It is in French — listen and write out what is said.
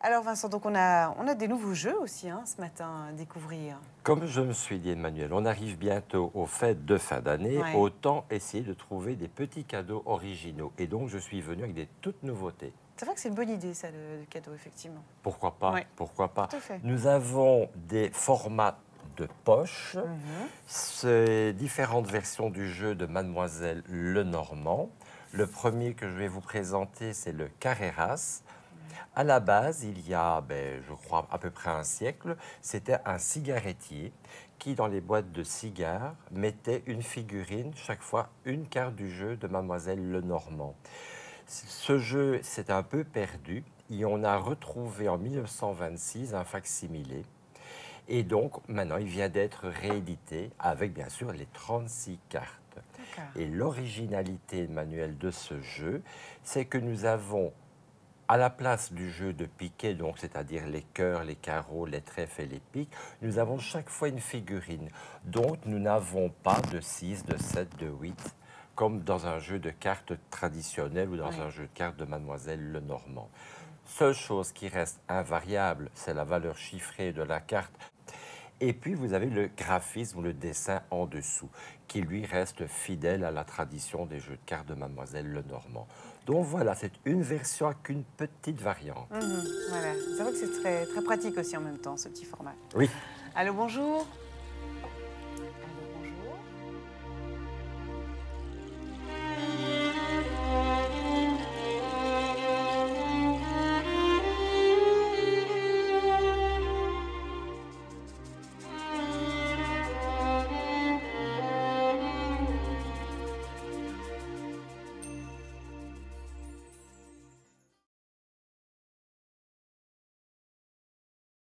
Alors Vincent, donc on a des nouveaux jeux aussi hein, ce matin à découvrir. Comme je me suis dit, Emmanuel, on arrive bientôt aux fêtes de fin d'année, Ouais. autant essayer de trouver des petits cadeaux originaux. Et donc, je suis venu avec des toutes nouveautés. C'est vrai que c'est une bonne idée ça, le cadeau, effectivement. Pourquoi pas? Ouais. Pourquoi pas? Tout à fait. Nous avons des formats de poche, ces différentes versions du jeu de Mademoiselle Lenormand. Le premier que je vais vous présenter, c'est le Carreras. À la base, il y a, je crois, à peu près un siècle, c'était un cigarettier qui, dans les boîtes de cigares, mettait une figurine, chaque fois une carte du jeu de Mademoiselle Lenormand. Ce jeu s'est un peu perdu et on a retrouvé en 1926 un facsimilé. Et donc, maintenant, il vient d'être réédité avec, bien sûr, les 36 cartes. D'accord. Et l'originalité manuelle de ce jeu, c'est que nous avons à la place du jeu de piquet, donc c'est-à-dire les cœurs, les carreaux, les trèfles et les piques, nous avons chaque fois une figurine. Donc nous n'avons pas de 6, de 7, de 8, comme dans un jeu de cartes traditionnel ou dans Oui. un jeu de cartes de Mademoiselle Lenormand. Seule chose qui reste invariable, c'est la valeur chiffrée de la carte. Et puis, vous avez le graphisme ou le dessin en dessous, qui lui reste fidèle à la tradition des jeux de cartes de Mademoiselle Lenormand. Donc voilà, c'est une version avec une petite variante. Voilà. C'est vrai que c'est très, très pratique aussi en même temps, ce petit format. Oui. Allô, bonjour.